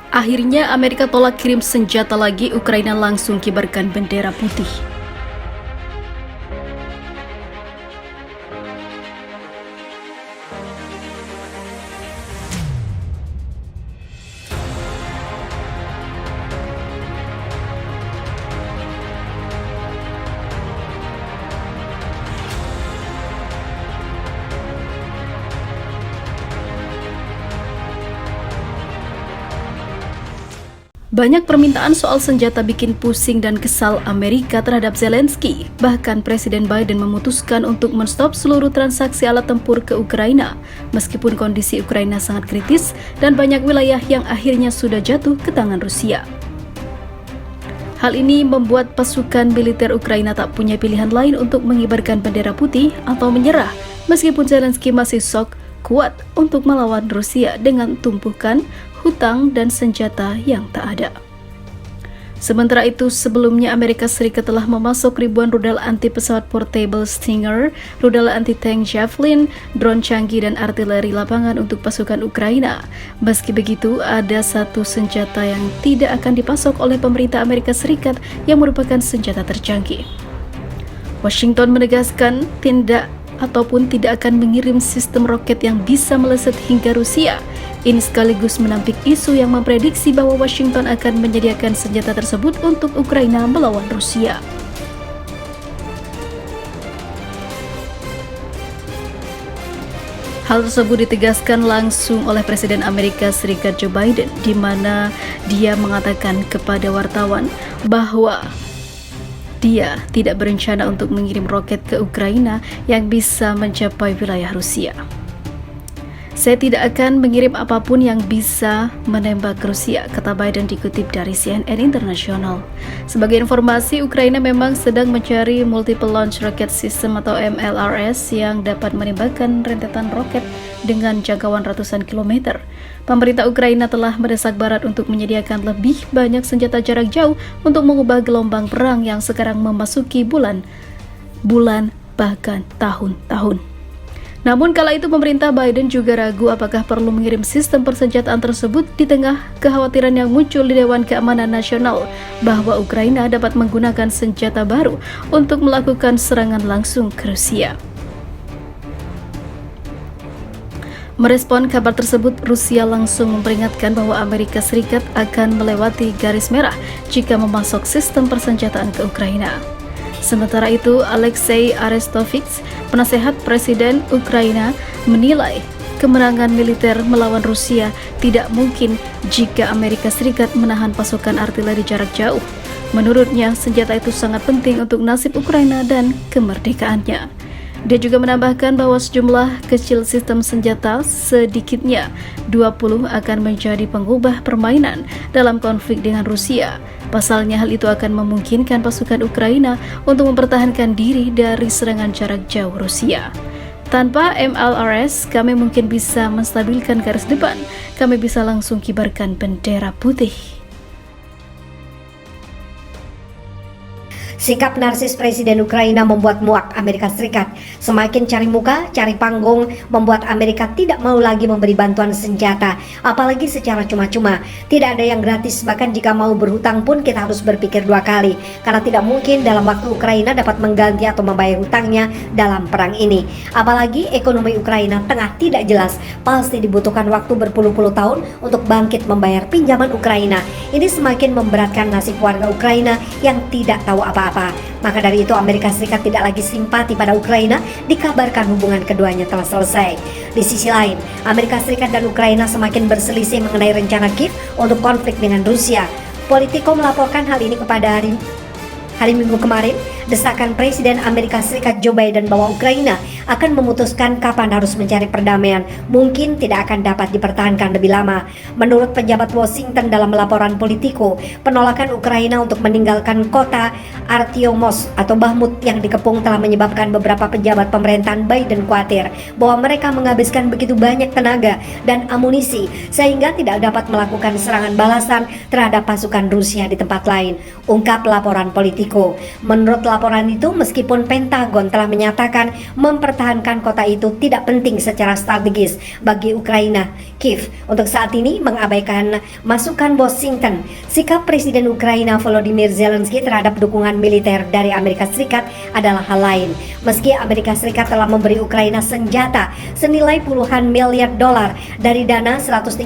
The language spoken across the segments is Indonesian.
Akhirnya Amerika tolak kirim senjata lagi, Ukraina langsung kibarkan bendera putih. Banyak permintaan soal senjata bikin pusing dan kesal Amerika terhadap Zelensky. Bahkan Presiden Biden memutuskan untuk menstop seluruh transaksi alat tempur ke Ukraina, meskipun kondisi Ukraina sangat kritis dan banyak wilayah yang akhirnya sudah jatuh ke tangan Rusia. Hal ini membuat pasukan militer Ukraina tak punya pilihan lain untuk mengibarkan bendera putih atau menyerah, meskipun Zelensky masih kuat untuk melawan Rusia dengan tumpukan hutang dan senjata yang tak ada. Sementara itu, sebelumnya Amerika Serikat telah memasok ribuan rudal anti pesawat portable Stinger, rudal anti-tank Javelin, drone canggih dan artileri lapangan untuk pasukan Ukraina. Meski begitu, ada satu senjata yang tidak akan dipasok oleh pemerintah Amerika Serikat yang merupakan senjata tercanggih. Washington menegaskan tidak akan mengirim sistem roket yang bisa meleset hingga Rusia. Ini sekaligus menampik isu yang memprediksi bahwa Washington akan menyediakan senjata tersebut untuk Ukraina melawan Rusia. Hal tersebut ditegaskan langsung oleh Presiden Amerika Serikat Joe Biden, di mana dia mengatakan kepada wartawan bahwa dia tidak berencana untuk mengirim roket ke Ukraina yang bisa mencapai wilayah Rusia. Saya tidak akan mengirim apapun yang bisa menembak Rusia, kata Biden dikutip dari CNN International. Sebagai informasi, Ukraina memang sedang mencari Multiple Launch Rocket System atau MLRS yang dapat menembakkan rentetan roket dengan jangkauan ratusan kilometer. Pemerintah Ukraina telah mendesak Barat untuk menyediakan lebih banyak senjata jarak jauh untuk mengubah gelombang perang yang sekarang memasuki bulan bahkan tahun-tahun. Namun kala itu pemerintah Biden juga ragu apakah perlu mengirim sistem persenjataan tersebut di tengah kekhawatiran yang muncul di Dewan Keamanan Nasional bahwa Ukraina dapat menggunakan senjata baru untuk melakukan serangan langsung ke Rusia. Merespon kabar tersebut, Rusia langsung memperingatkan bahwa Amerika Serikat akan melewati garis merah jika memasok sistem persenjataan ke Ukraina. Sementara itu, Alexei Arestovich, penasehat Presiden Ukraina, menilai kemenangan militer melawan Rusia tidak mungkin jika Amerika Serikat menahan pasukan artileri jarak jauh. Menurutnya, senjata itu sangat penting untuk nasib Ukraina dan kemerdekaannya. Dia juga menambahkan bahwa sejumlah kecil sistem senjata, sedikitnya 20, akan menjadi pengubah permainan dalam konflik dengan Rusia. Pasalnya, hal itu akan memungkinkan pasukan Ukraina untuk mempertahankan diri dari serangan jarak jauh Rusia. Tanpa MLRS, kami mungkin bisa menstabilkan garis depan. Kami bisa langsung kibarkan bendera putih. Sikap narsis Presiden Ukraina membuat muak Amerika Serikat. Semakin cari muka, cari panggung, membuat Amerika tidak mau lagi memberi bantuan senjata, apalagi secara cuma-cuma. Tidak ada yang gratis, bahkan jika mau berhutang pun kita harus berpikir dua kali, karena tidak mungkin dalam waktu Ukraina dapat mengganti atau membayar hutangnya dalam perang ini. Apalagi ekonomi Ukraina tengah tidak jelas, pasti dibutuhkan waktu berpuluh-puluh tahun untuk bangkit membayar pinjaman Ukraina. Ini semakin memberatkan nasib warga Ukraina yang tidak tahu apa-apa. Maka dari itu Amerika Serikat tidak lagi simpati pada Ukraina, dikabarkan hubungan keduanya telah selesai. Di sisi lain, Amerika Serikat dan Ukraina semakin berselisih mengenai rencana Kiev untuk konflik dengan Rusia. Politico melaporkan hal ini kepada hari Minggu kemarin. Desakan Presiden Amerika Serikat Joe Biden bahwa Ukraina akan memutuskan kapan harus mencari perdamaian mungkin tidak akan dapat dipertahankan lebih lama. Menurut pejabat Washington dalam laporan Politico, penolakan Ukraina untuk meninggalkan kota Artyomov atau Bakhmut yang dikepung telah menyebabkan beberapa pejabat pemerintahan Biden khawatir bahwa mereka menghabiskan begitu banyak tenaga dan amunisi sehingga tidak dapat melakukan serangan balasan terhadap pasukan Rusia di tempat lain, ungkap laporan Politico. Politico. Menurut laporan itu, meskipun Pentagon telah menyatakan mempertahankan kota itu tidak penting secara strategis bagi Ukraina, Kiev untuk saat ini mengabaikan masukan Washington. Sikap Presiden Ukraina Volodymyr Zelensky terhadap dukungan militer dari Amerika Serikat adalah hal lain. Meski Amerika Serikat telah memberi Ukraina senjata senilai puluhan miliar dolar dari dana 113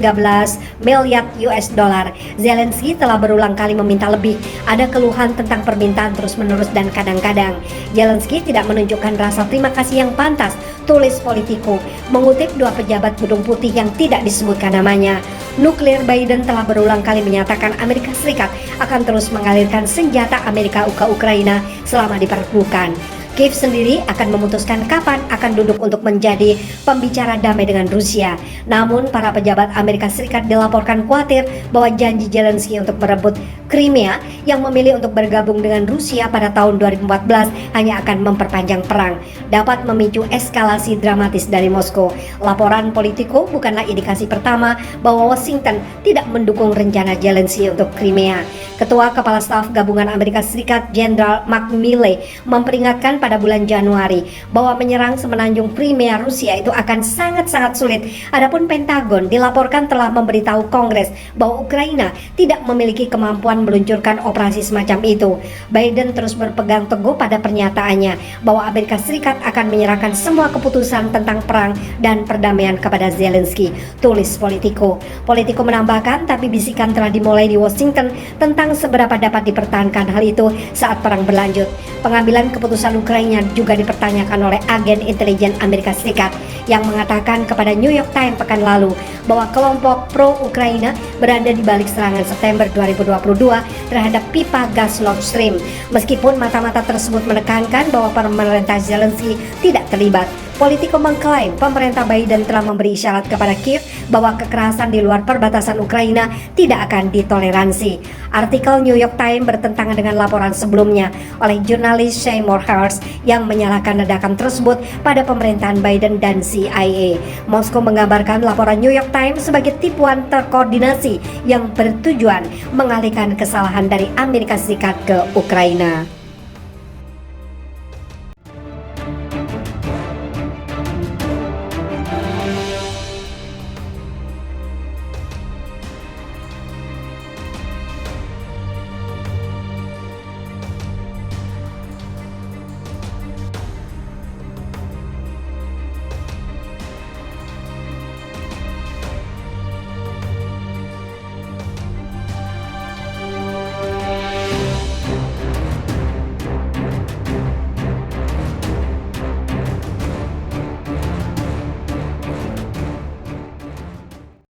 miliar US dollar, Zelensky telah berulang kali meminta lebih. Ada keluhan tentang permintaan terus-menerus dan kadang-kadang Zelensky tidak menunjukkan rasa terima kasih yang pantas, tulis Politico, mengutip dua pejabat Gedung Putih yang tidak disebutkan namanya. Nuklir Biden telah berulang kali menyatakan Amerika Serikat akan terus mengalirkan senjata Amerika ke Ukraina selama diperlukan. Kiev sendiri akan memutuskan kapan akan duduk untuk menjadi pembicara damai dengan Rusia. Namun para pejabat Amerika Serikat dilaporkan khawatir bahwa janji Zelensky untuk merebut Crimea yang memilih untuk bergabung dengan Rusia pada tahun 2014 hanya akan memperpanjang perang, dapat memicu eskalasi dramatis dari Moskow. Laporan Politico bukanlah indikasi pertama bahwa Washington tidak mendukung rencana Zelensky untuk Crimea. Ketua Kepala Staf Gabungan Amerika Serikat Jenderal Mark Milley memperingatkan pada bulan Januari bahwa menyerang semenanjung Crimea Rusia itu akan sangat-sangat sulit. Adapun Pentagon dilaporkan telah memberitahu Kongres bahwa Ukraina tidak memiliki kemampuan meluncurkan operasi semacam itu. Biden terus berpegang teguh pada pernyataannya bahwa Amerika Serikat akan menyerahkan semua keputusan tentang perang dan perdamaian kepada Zelensky, tulis Politico. Politico menambahkan, tapi bisikan telah dimulai di Washington tentang seberapa dapat dipertahankan hal itu saat perang berlanjut. Pengambilan keputusan Ukraina juga dipertanyakan oleh agen intelijen Amerika Serikat yang mengatakan kepada New York Times pekan lalu bahwa kelompok pro-Ukraina berada di balik serangan September 2022 terhadap pipa gas Nord Stream. Meskipun mata-mata tersebut menekankan bahwa pemerintah Zelensky tidak terlibat, Politico mengklaim pemerintah Biden telah memberi isyarat kepada Kiev bahwa kekerasan di luar perbatasan Ukraina tidak akan ditoleransi. Artikel New York Times bertentangan dengan laporan sebelumnya oleh jurnalis Seymour Hersh yang menyalahkan ledakan tersebut pada pemerintahan Biden dan CIA. Moskow menggambarkan laporan New York Times sebagai tipuan terkoordinasi yang bertujuan mengalihkan kesalahan dari Amerika Serikat ke Ukraina.